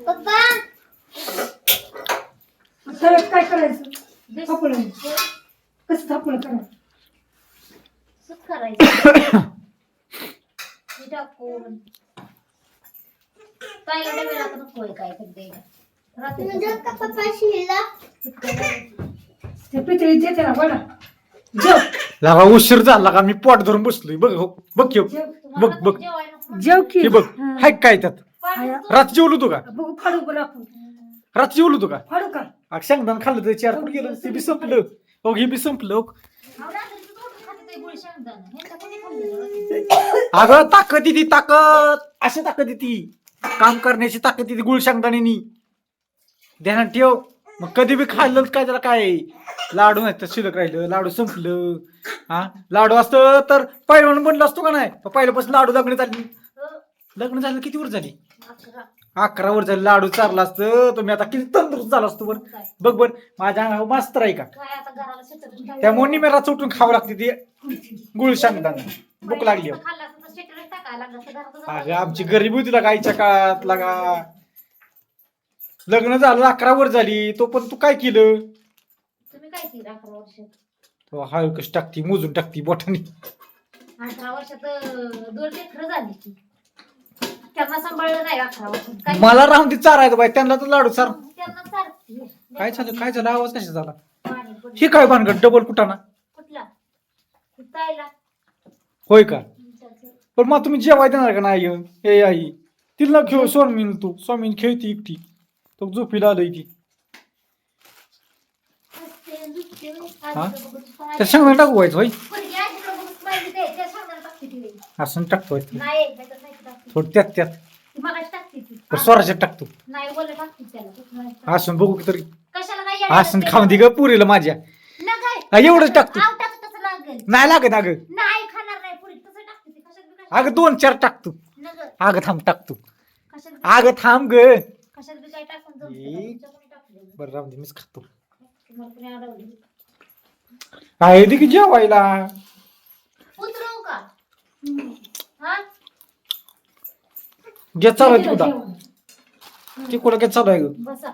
पप्पा तर काय करायचं थापळ कसं थापळ करायचं सुख करायचं हे टाकून काय डब्याला तर नकोय काय करते पप्पा शिला ते पितळी देते ना बघा जेव लागा उशीर झाला का मी पोट धरून बसलोय बघ हो बघ की हो. बघ बघ जेव की हे बघ हाय काय त्यात रात जेवलो तू का बघू फाडू बरं आपण रात जेवलो तू का फाडू का शेंगदाण खाल्लं तर चार फूट गेलं ते बी संपलं हो हे बी संपलं हो. अगं ताकद येते ताकद अशी ताकद येते काम करण्याची ताकद येते गुळ शेंगदाण्यानी ध्यानात ठेव मग कधी बी खाल्लं काय त्याला काय लाडू नाही तर शिल्लक राहिलं लाडू संपलं हा लाडू असतं तर पहिलवान बनलं असतो का नाही पहिल्यापासून लाडू लग्न झालं किती वर्ष झाली 11 वर्ष झाली लाडू चारला असतं तर मी आता किती तंदुरुस्त झाला असतो बरं बघ बर माझ्या अंगावर मास्तर आहे का त्यामुळे निमेरा चुटून खावं लागते ते गुळ शेंगदाणा भूक लागली हो. अगं आमची गरीबी होती लागा आईच्या काळात लागा लग्न झालं 11 वर्ष झाली तो पण तू काय केलं तुम्ही काय केलं 11 वर्षात तो हळकस टाकती मोजून टाकती बोटाने 18 वर्षात 2 लेकरं झाली की त्यांना सांभाळलं नाही 11 वर्षात काय मला राहून ती चारायचं बाई त्यांना तर लाडू चार त्यांना चालते काय झालं आवाज कशा झाला पाणी पडलं. हे काय भानगड डबल कुटाना कुठला ताईला होय का पण मग तुम्ही जेवाय देणार का नाही हे आई तिला खेळ स्वामीन तू स्वामीन खेळती एकटी तो झोपीला आलंय ती हा त्या सांगणार टाकू व्हायचं भाई असं टाकतो थोडं त्यात स्वराच्यात टाकतो असून बघू की तरी असं खाऊन दे ग पुरीला माझ्या एवढंच टाकतो नाही लागत अगं अगं 2-4 टाकतो अगं थांब टाकतो अगं थांब ग बरं राहून दे मीच खातो आहे दे की जेवायला उतरवू का हा जे चालू आहे कुठं ते कुठं काय चालू आहे ग बसा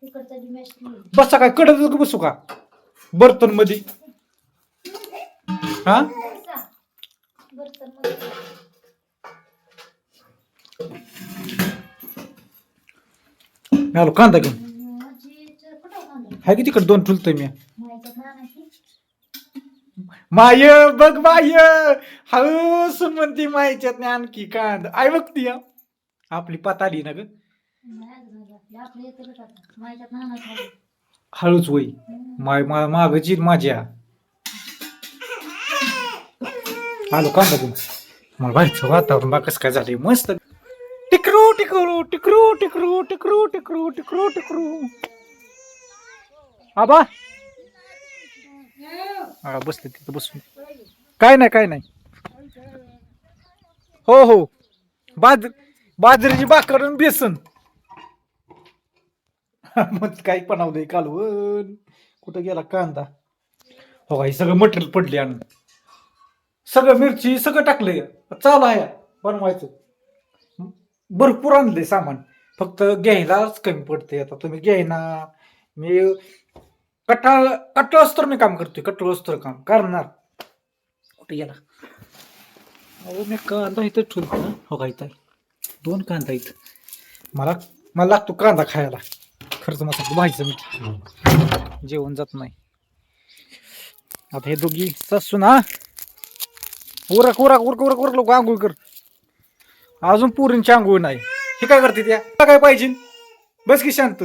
तिकडचा जी मॅच बसा काय कडत बसू का बर्तन मध्ये हा बसा बर्तन मध्ये मी आलो कांदा घेऊन हाय की तिकडे 2 ठुलतोय मी माय बघ माय हळूस म्हणती मायच्यात आणखी कांदा आई बघती आपली पाताली ना ग हळूच वय माय मागची माझ्या आलो कांदा घेऊन मला बाहेरचं वातावरण बा कसं काय झालंय मस्त टिकरू टिकरू टिकरू टिकरू टिकरू टिकरू टिकरू टिकरू आबा हा बसले तिथं बसून काय नाही हो हो बाजरीची भाकर आणि बेसन मग काही बनवलंय कालवण कुठं गेला कांदा हो काही सगळं मटेरियल पडले आणून सगळं मिरची सगळं टाकलंय चालू आहे बनवायचं भरपूर आणलंय सामान फक्त घ्यायलाच कमी पडते आता तुम्ही घ्यायना मी कट्टळ तर मी काम करतोय कट्टळ तर काम करणार कुठे गेला अहो मी कांदा इथं ठेवतो ना हो का इथं 2 कांदा इथं मला लागतो कांदा खायला खर्च मसाला व्हायचं मी जेवण जात नाही आता हे दोघी सासू ना उरक लोक आंघोळ कर अजून पुरींची आंघोळ नाही हे काय करते त्या काय पाहिजे बस की शांत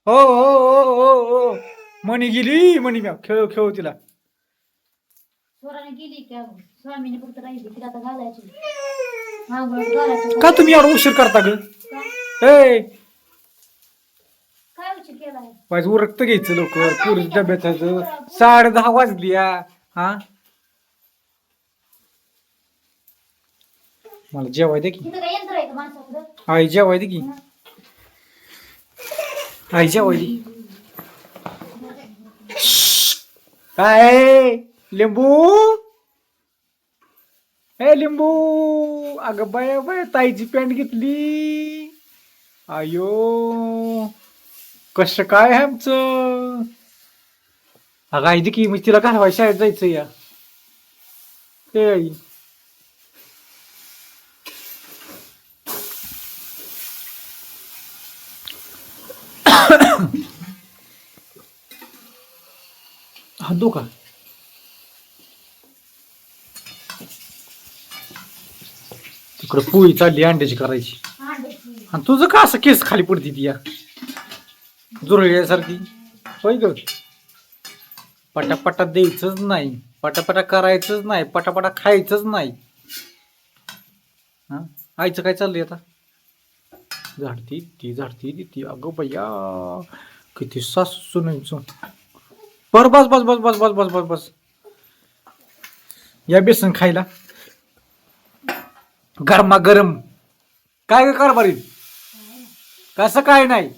हो हो हो हो हो मणी गेली मणी म्या खेळ तिला स्वराने गेली का स्वामीने फक्त राहिली तिला आता घालायची का तुम्ही एवढा उशीर करता ग ए काय उशीर केलाय पाहिजे उरकत घ्यायचं लवकर पुरी डब्यात 10:30 वाजली हा मला जेवाय दे की तिथं काय यंत्र आहे का माणसाकडं आई जेवाय दे की आई जेवाय दे काय लिंबू हे लिंबू, अगं बाय बाय, ताईची पॅन्ट घेतली. आयो, कसं काय आहे आमचं. अगं आई की मी तिला घालवाय शाळेत जायचं या. हे आई, हा दो का. तिकडं पोळी चालली अंड्याची करायची. अंड्याची. आणि तुझं का असं केस खाली पडती ती या जुरळ्यासारखी. होय ग, पटापटा द्यायचंच नाही, पटापटा करायचंच नाही, पटापटा खायचंच नाही. हा, आईचं काय चाललंय आता. झाडती ती झाडती ती. अगं बया, किती सासू नाही. बर बस बस बस बस बस बस बस बस. या बेसन खायला गरमा गरम. काय ग कारभारी, कसं काय नाही.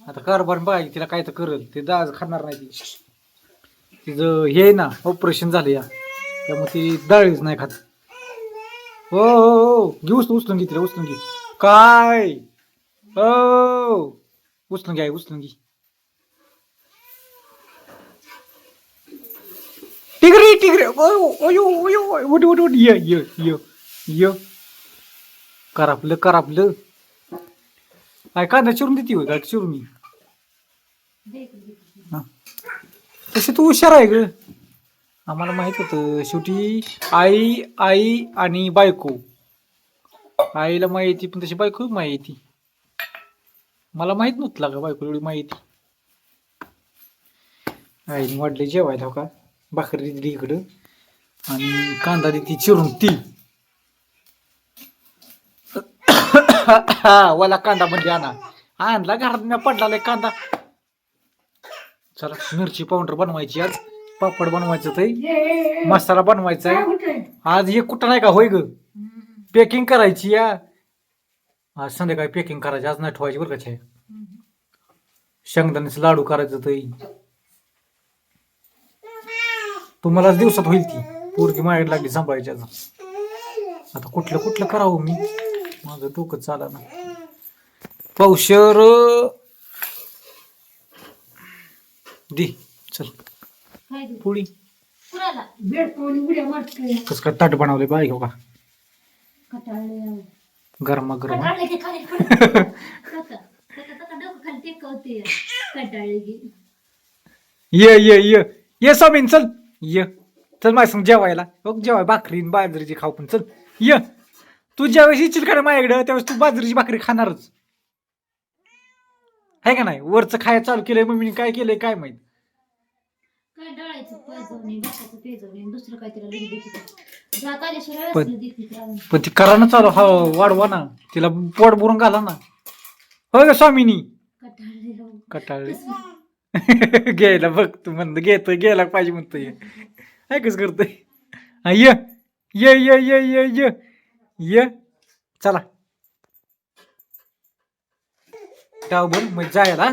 आता कारभार बाई तिला काय तर करल ते, दाज खाणार नाही ती. तिचं हे ना ऑपरेशन झालं या, त्यामुळे ती डाळीच नाही खात. हो हो हो, घे उचलून घे तिला, उचलून घे. काय हो, उचलून घ्या उचलून घे. टिगरी टिगरी, ओयो ओयो, उठ उठ उठ, ये ये ये ये. करापलं करापलं. काय कांदा चिरून देते होय, काय चिरून मी. तशी तू हुशार आहे ग. आम्हाला माहित होतं शेवटी. आई आई आणि बायको. आईला माहिती पण तशी बायको माहिती. मला माहित नव्हतं का बायको एवढी माहिती. आईने वाढले जेवायला हो का. भाकरी दिली इकडं आणि कांदा दिली चिरून ती. वाला कांदा म्हणजे आणला घरात पडला कांदा. चला मिरची पावडर बनवायची आज, पापड बनवायचं ते, मसाला बनवायचा आहे आज. हे कुठं नाही का होय ग. पॅकिंग करायची या आज संध्याकाळी, पॅकिंग करायची आज, नाही ठेवायची बरं का. शेंगदाण्याचं लाडू करायचं ते तुम्हालाच दिवसात होईल. ती पोरगी माझ्याकडे लागली सांभाळायची आज. आता कुठलं कुठलं करावं मी, माझं डोकं चाला ना. पावशर दे चल पोळी. कसं काय ताट बनवले बाय हो का. गरमा गरम. ये ये ये ये स्वामीन चल ये. चल माझ्या संग जेवायला. बघ जेवाय भाकरी बाजरीची खाऊ पण चल ये. तू ज्यावेळेस येशील का माझ्याकडे त्यावेळेस तू बाजरीची भाकरी खाणारच आहे का नाही. वरचं खायला चालू केलंय मम्मीने, काय केलंय काय माहित. काय डळायचं पैजवणे, भाताचं पेजवणे, दुसरं काय तिला लिहिली देते. जात आल्याशिवाय पण- असलं देते तिला. पण ती करा ना चालू, हा वाढवा ना तिला, पोट भरून घाला ना. होय का स्वामीनी. कटाळले हो. कटाळले. घ्यायला बघ तू म्हणतो घेतोय, गेला पाहिजे म्हणतोय. ऐकच करतोय. हा ये ये ये ये ये ये ये. चला टाव बोल मग जायला.